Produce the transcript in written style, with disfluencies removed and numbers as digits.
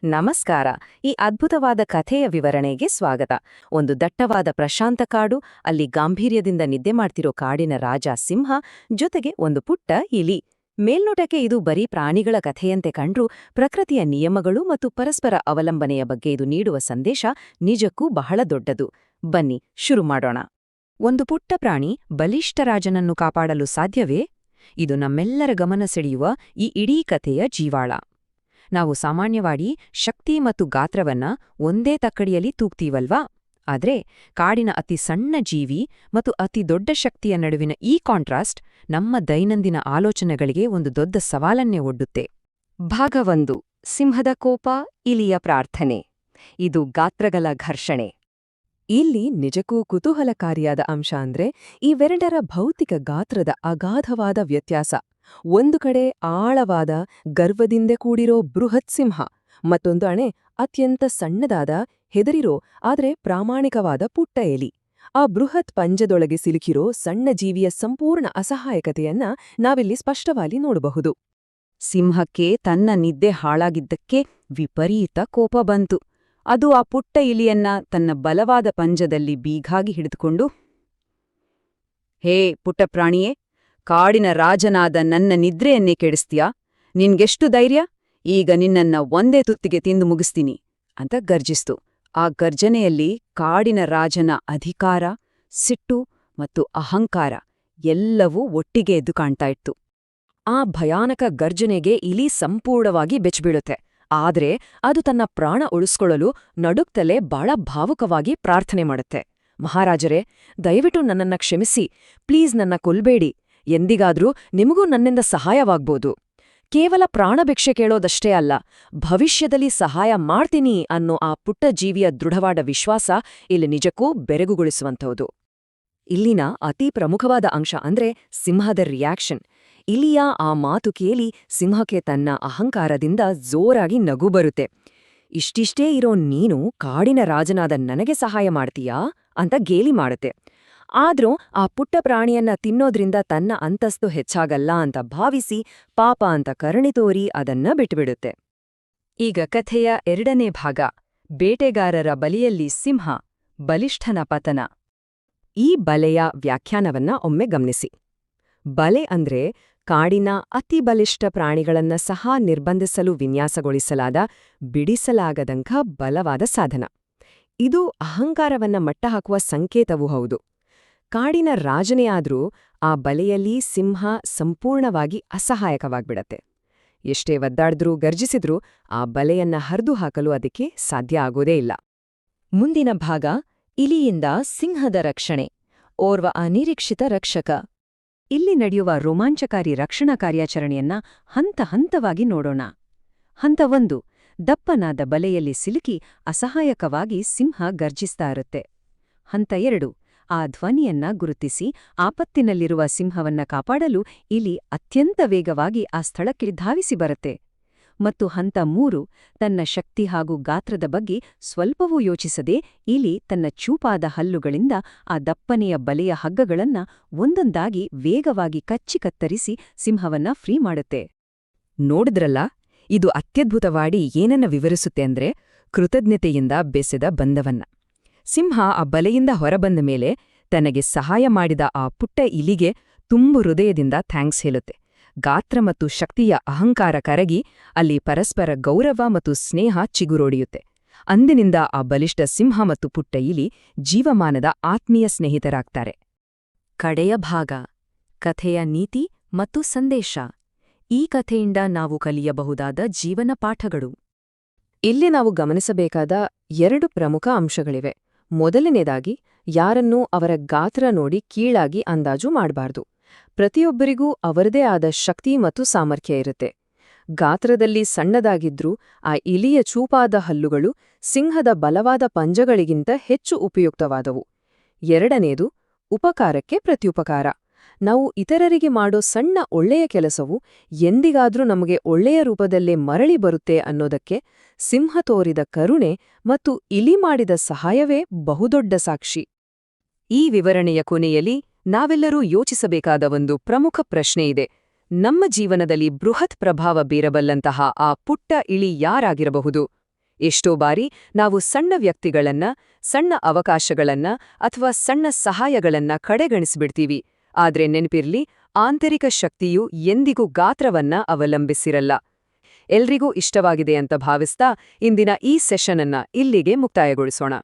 ನಮಸ್ಕಾರ. ಈ ಅದ್ಭುತವಾದ ಕಥೆಯ ವಿವರಣೆಗೆ ಸ್ವಾಗತ. ಒಂದು ದಟ್ಟವಾದ ಪ್ರಶಾಂತ ಕಾಡು, ಅಲ್ಲಿ ಗಾಂಭೀರ್ಯದಿಂದ ನಿದ್ದೆ ಮಾಡ್ತಿರೋ ಕಾಡಿನ ರಾಜ ಸಿಂಹ, ಜೊತೆಗೆ ಒಂದು ಪುಟ್ಟ ಇಲಿ. ಮೇಲ್ನೋಟಕ್ಕೆ ಇದು ಬರೀ ಪ್ರಾಣಿಗಳ ಕಥೆಯಂತೆ ಕಂಡ್ರೂ ಪ್ರಕೃತಿಯ ನಿಯಮಗಳು ಮತ್ತು ಪರಸ್ಪರ ಅವಲಂಬನೆಯ ಬಗ್ಗೆ ಇದು ನೀಡುವ ಸಂದೇಶ ನಿಜಕ್ಕೂ ಬಹಳ ದೊಡ್ಡದು. ಬನ್ನಿ ಶುರು ಮಾಡೋಣ. ಒಂದು ಪುಟ್ಟ ಪ್ರಾಣಿ ಬಲಿಷ್ಠ ರಾಜನನ್ನು ಕಾಪಾಡಲು ಸಾಧ್ಯವೇ? ಇದು ನಮ್ಮೆಲ್ಲರ ಗಮನ ಸೆಳೆಯುವ ಈ ಇಡೀ ಕಥೆಯ ಜೀವಾಳ. ನಾವು ಸಾಮಾನ್ಯವಾಗಿ ಶಕ್ತಿ ಮತ್ತು ಗಾತ್ರವನ್ನ ಒಂದೇ ತಕ್ಕಡಿಯಲ್ಲಿ ತೂಗ್ತೀವಲ್ವಾ? ಆದ್ರೆ ಕಾಡಿನ ಅತಿ ಸಣ್ಣ ಜೀವಿ ಮತ್ತು ಅತಿ ದೊಡ್ಡ ಶಕ್ತಿಯ ನಡುವಿನ ಈ ಕಾಂಟ್ರಾಸ್ಟ್ ನಮ್ಮ ದೈನಂದಿನ ಆಲೋಚನೆಗಳಿಗೆ ಒಂದು ದೊಡ್ಡ ಸವಾಲನ್ನೇ ಒಡ್ಡುತ್ತೆ. ಭಾಗ 1: ಸಿಂಹದ ಕೋಪ, ಇಲಿಯ ಪ್ರಾರ್ಥನೆ. ಇದು ಗಾತ್ರಗಳ ಘರ್ಷಣೆ. ಇಲ್ಲಿ ನಿಜಕ್ಕೂ ಕುತೂಹಲಕಾರಿಯಾದ ಅಂಶ ಅಂದ್ರೆ ಇವೆರಡರ ಭೌತಿಕ ಗಾತ್ರದ ಅಗಾಧವಾದ ವ್ಯತ್ಯಾಸ. ಒಂದು ಕಡೆ ಆಳವಾದ, ಗರ್ವದಿಂದ ಕೂಡಿರೋ ಬೃಹತ್ ಸಿಂಹ, ಮತ್ತೊಂದು ಅಣೆ ಅತ್ಯಂತ ಸಣ್ಣದಾದ, ಹೆದರಿರೋ ಆದ್ರೆ ಪ್ರಾಮಾಣಿಕವಾದ ಪುಟ್ಟ ಎಲಿ. ಆ ಬೃಹತ್ ಪಂಜದೊಳಗೆ ಸಿಲುಕಿರೋ ಸಣ್ಣ ಜೀವಿಯ ಸಂಪೂರ್ಣ ಅಸಹಾಯಕತೆಯನ್ನ ನಾವಿಲ್ಲಿ ಸ್ಪಷ್ಟವಾಗಿ ನೋಡಬಹುದು. ಸಿಂಹಕ್ಕೆ ತನ್ನ ನಿದ್ದೆ ಹಾಳಾಗಿದ್ದಕ್ಕೆ ವಿಪರೀತ ಕೋಪ ಬಂತು. ಅದು ಆ ಪುಟ್ಟ ಇಲಿಯನ್ನ ತನ್ನ ಬಲವಾದ ಪಂಜದಲ್ಲಿ ಬೀಗಾಗಿ ಹಿಡಿದುಕೊಂಡು, ಹೇ ಪುಟ್ಟ ಪ್ರಾಣಿಯೇ, ಕಾಡಿನ ರಾಜನಾದ ನನ್ನ ನಿದ್ರೆಯನ್ನೇ ಕೆಡಿಸ್ತೀಯಾ? ನಿನ್ಗೆಷ್ಟು ಧೈರ್ಯ? ಈಗ ನಿನ್ನನ್ನ ಒಂದೇ ತುತ್ತಿಗೆ ತಿಂದು ಮುಗಿಸ್ತೀನಿ ಅಂತ ಗರ್ಜಿಸ್ತು. ಆ ಗರ್ಜನೆಯಲ್ಲಿ ಕಾಡಿನ ರಾಜನ ಅಧಿಕಾರ, ಸಿಟ್ಟು ಮತ್ತು ಅಹಂಕಾರ ಎಲ್ಲವೂ ಒಟ್ಟಿಗೆ ಎದ್ದು ಕಾಣ್ತಾ ಇತ್ತು. ಆ ಭಯಾನಕ ಗರ್ಜನೆಗೆ ಇಲಿ ಸಂಪೂರ್ಣವಾಗಿ ಬೆಚ್ಚಿಬೀಳುತ್ತೆ. ಆದ್ರೆ ಅದು ತನ್ನ ಪ್ರಾಣ ಉಳಿಸ್ಕೊಳ್ಳಲು ನಡುಕ್ತಲೇ ಬಹಳ ಭಾವುಕವಾಗಿ ಪ್ರಾರ್ಥನೆ ಮಾಡುತ್ತೆ. ಮಹಾರಾಜರೇ, ದಯವಿಟ್ಟು ನನ್ನನ್ನ ಕ್ಷಮಿಸಿ, ಪ್ಲೀಸ್ ನನ್ನ ಕೊಲ್ಬೇಡಿ. ಎಂದಿಗಾದ್ರೂ ನಿಮಗೂ ನನ್ನಿಂದ ಸಹಾಯವಾಗ್ಬೋದು. ಕೇವಲ ಪ್ರಾಣಭಿಕ್ಷೆ ಕೇಳೋದಷ್ಟೇ ಅಲ್ಲ, ಭವಿಷ್ಯದಲ್ಲಿ ಸಹಾಯ ಮಾಡ್ತೀನಿ ಅನ್ನೋ ಆ ಪುಟ್ಟ ಜೀವಿಯ ದೃಢವಾದ ವಿಶ್ವಾಸ ಇಲ್ಲಿ ನಿಜಕ್ಕೂ ಬೆರಗುಗೊಳಿಸುವಂಥದ್ದು. ಇಲ್ಲಿನ ಅತಿ ಪ್ರಮುಖವಾದ ಅಂಶ ಅಂದ್ರೆ ಸಿಂಹದ ರಿಯಾಕ್ಷನ್. ಇಲಿಯ ಆ ಮಾತು ಕೇಳಿ ಸಿಂಹಕ್ಕೆ ತನ್ನ ಅಹಂಕಾರದಿಂದ ಜೋರಾಗಿ ನಗು ಬರುತ್ತೆ. ಇಷ್ಟಿಷ್ಟೇ ಇರೋ ನೀನು ಕಾಡಿನ ರಾಜನಾದ ನನಗೆ ಸಹಾಯ ಮಾಡ್ತೀಯಾ ಅಂತ ಗೇಲಿ ಮಾಡುತ್ತೆ. ಆದ್ರೂ ಆ ಪುಟ್ಟ ಪ್ರಾಣಿಯನ್ನ ತಿನ್ನೋದ್ರಿಂದ ತನ್ನ ಅಂತಸ್ತು ಹೆಚ್ಚಾಗಲ್ಲ ಅಂತ ಭಾವಿಸಿ ಪಾಪ ಅಂತ ಕರುಣೆ ತೋರಿ ಅದನ್ನ ಬಿಟ್ಬಿಡುತ್ತೆ. ಈಗ ಕಥೆಯ 2ನೇ ಭಾಗ: ಬೇಟೆಗಾರರ ಬಲೆಯಲ್ಲಿ ಸಿಂಹ, ಬಲಿಷ್ಠನ ಪತನ. ಈ ಬಲೆಯ ವ್ಯಾಖ್ಯಾನವನ್ನ ಒಮ್ಮೆ ಗಮನಿಸಿ. ಬಲೆ ಅಂದ್ರೆ ಕಾಡಿನ ಅತಿ ಬಲಿಷ್ಠ ಪ್ರಾಣಿಗಳನ್ನ ಸಹ ನಿರ್ಬಂಧಿಸಲು ವಿನ್ಯಾಸಗೊಳಿಸಲಾದ, ಬಿಡಿಸಲಾಗದಂಥ ಬಲವಾದ ಸಾಧನ. ಇದು ಅಹಂಕಾರವನ್ನ ಮಟ್ಟಹಾಕುವ ಸಂಕೇತವೂ ಹೌದು. ಕಾಡಿನ ರಾಜನೇ ಆದ್ರೂ ಆ ಬಲೆಯಲ್ಲಿ ಸಿಂಹ ಸಂಪೂರ್ಣವಾಗಿ ಅಸಹಾಯಕವಾಗ್ಬಿಡತ್ತೆ. ಎಷ್ಟೇ ಒದ್ದಾಡಿದ್ರೂ ಗರ್ಜಿಸಿದ್ರೂ ಆ ಬಲೆಯನ್ನ ಹರಿದು ಹಾಕಲು ಅದಕ್ಕೆ ಸಾಧ್ಯ ಆಗೋದೇ ಇಲ್ಲ. ಮುಂದಿನ ಭಾಗ: ಇಲಿಯಿಂದ ಸಿಂಹದ ರಕ್ಷಣೆ, ಓರ್ವ ಅನಿರೀಕ್ಷಿತ ರಕ್ಷಕ. ಇಲ್ಲಿ ನಡೆಯುವ ರೋಮಾಂಚಕಾರಿ ರಕ್ಷಣಾ ಕಾರ್ಯಾಚರಣೆಯನ್ನ ಹಂತ ಹಂತವಾಗಿ ನೋಡೋಣ. ಹಂತ 1: ದಪ್ಪನಾದ ಬಲೆಯಲ್ಲಿ ಸಿಲುಕಿ ಅಸಹಾಯಕವಾಗಿ ಸಿಂಹ ಗರ್ಜಿಸ್ತಾ ಇರುತ್ತೆ. ಹಂತ 2: ಆ ಧ್ವನಿಯನ್ನ ಗುರುತಿಸಿ ಆಪತ್ತಿನಲ್ಲಿರುವ ಸಿಂಹವನ್ನ ಕಾಪಾಡಲು ಇಲಿ ಅತ್ಯಂತ ವೇಗವಾಗಿ ಆ ಸ್ಥಳಕ್ಕೆ ಧಾವಿಸಿ ಬರುತ್ತೆ. ಮತ್ತು ಹಂತ 3: ತನ್ನ ಶಕ್ತಿ ಹಾಗೂ ಗಾತ್ರದ ಬಗ್ಗೆ ಸ್ವಲ್ಪವೂ ಯೋಚಿಸದೆ ಇಲಿ ತನ್ನ ಚೂಪಾದ ಹಲ್ಲುಗಳಿಂದ ಆ ದಪ್ಪನೆಯ ಬಲೆಯ ಹಗ್ಗಗಳನ್ನ ಒಂದೊಂದಾಗಿ ವೇಗವಾಗಿ ಕಚ್ಚಿ ಕತ್ತರಿಸಿ ಸಿಂಹವನ್ನ ಫ್ರೀ ಮಾಡುತ್ತೆ. ನೋಡಿದ್ರಲ್ಲ, ಇದು ಅತ್ಯದ್ಭುತವಾಗಿ ಏನನ್ನ ವಿವರಿಸುತ್ತೆ ಅಂದ್ರೆ ಕೃತಜ್ಞತೆಯಿಂದ ಬೆಸೆದ ಬಂಧವನ್ನ. ಸಿಂಹ ಆ ಬಲೆಯಿಂದ ಹೊರಬಂದ ಮೇಲೆ ತನಗೆ ಸಹಾಯ ಮಾಡಿದ ಆ ಪುಟ್ಟ ಇಲಿಗೆ ತುಂಬು ಹೃದಯದಿಂದ ಥ್ಯಾಂಕ್ಸ್ ಹೇಳುತ್ತೆ. ಗಾತ್ರ ಮತ್ತು ಶಕ್ತಿಯ ಅಹಂಕಾರ ಕರಗಿ ಅಲ್ಲಿ ಪರಸ್ಪರ ಗೌರವ ಮತ್ತು ಸ್ನೇಹ ಚಿಗುರೊಡೆಯುತ್ತೆ. ಅಂದಿನಿಂದ ಆ ಬಲಿಷ್ಠ ಸಿಂಹ ಮತ್ತು ಪುಟ್ಟ ಇಲಿ ಜೀವಮಾನದ ಆತ್ಮೀಯ ಸ್ನೇಹಿತರಾಗ್ತಾರೆ. ಕಡೆಯ ಭಾಗ: ಕಥೆಯ ನೀತಿ ಮತ್ತು ಸಂದೇಶ. ಈ ಕಥೆಯಿಂದ ನಾವು ಕಲಿಯಬಹುದಾದ ಜೀವನ ಪಾಠಗಳು. ಇಲ್ಲಿ ನಾವು ಗಮನಿಸಬೇಕಾದ 2 ಪ್ರಮುಖ ಅಂಶಗಳಿವೆ. ಮೊದಲನೇದಾಗಿ, ಯಾರನ್ನೂ ಅವರ ಗಾತ್ರ ನೋಡಿ ಕೀಳಾಗಿ ಅಂದಾಜು ಮಾಡಬಾರ್ದು. ಪ್ರತಿಯೊಬ್ಬರಿಗೂ ಅವರದೇ ಆದ ಶಕ್ತಿ ಮತ್ತು ಸಾಮರ್ಥ್ಯ ಇರುತ್ತೆ. ಗಾತ್ರದಲ್ಲಿ ಸಣ್ಣದಾಗಿದ್ರೂ ಆ ಇಲಿಯ ಚೂಪಾದ ಹಲ್ಲುಗಳು ಸಿಂಹದ ಬಲವಾದ ಪಂಜಗಳಿಗಿಂತ ಹೆಚ್ಚು ಉಪಯುಕ್ತವಾದವು. ಎರಡನೇದು, ಉಪಕಾರಕ್ಕೆ ಪ್ರತ್ಯುಪಕಾರ. ನಾವು ಇತರರಿಗೆ ಮಾಡೋ ಸಣ್ಣ ಒಳ್ಳೆಯ ಕೆಲಸವು ಎಂದಿಗಾದ್ರೂ ನಮಗೆ ಒಳ್ಳೆಯ ರೂಪದಲ್ಲೇ ಮರಳಿ ಬರುತ್ತೆ ಅನ್ನೋದಕ್ಕೆ ಸಿಂಹ ತೋರಿದ ಕರುಣೆ ಮತ್ತು ಇಲಿ ಮಾಡಿದ ಸಹಾಯವೇ ಬಹುದೊಡ್ಡ ಸಾಕ್ಷಿ. ಈ ವಿವರಣೆಯ ಕೊನೆಯಲ್ಲಿ ನಾವೆಲ್ಲರೂ ಯೋಚಿಸಬೇಕಾದ ಒಂದು ಪ್ರಮುಖ ಪ್ರಶ್ನೆಯಿದೆ. ನಮ್ಮ ಜೀವನದಲ್ಲಿ ಬೃಹತ್ ಪ್ರಭಾವ ಬೀರಬಲ್ಲಂತಹ ಆ ಪುಟ್ಟ ಇಳಿ ಯಾರಾಗಿರಬಹುದು? ಎಷ್ಟೋ ಬಾರಿ ನಾವು ಸಣ್ಣ ವ್ಯಕ್ತಿಗಳನ್ನ, ಸಣ್ಣ ಅವಕಾಶಗಳನ್ನ ಅಥವಾ ಸಣ್ಣ ಸಹಾಯಗಳನ್ನ ಕಡೆಗಣಿಸ್ಬಿಡ್ತೀವಿ. ಆದ್ರೆ ನೆನಪಿರ್ಲಿ, ಆಂತರಿಕ ಶಕ್ತಿಯು ಎಂದಿಗೂ ಗಾತ್ರವನ್ನ ಅವಲಂಬಿಸಿರಲ್ಲ. ಎಲ್ರಿಗೂ ಇಷ್ಟವಾಗಿದೆ ಅಂತ ಭಾವಿಸ್ತಾ ಇಂದಿನ ಈ ಸೆಷನ್ ಅನ್ನ ಇಲ್ಲಿಗೆ ಮುಕ್ತಾಯಗೊಳಿಸೋಣ.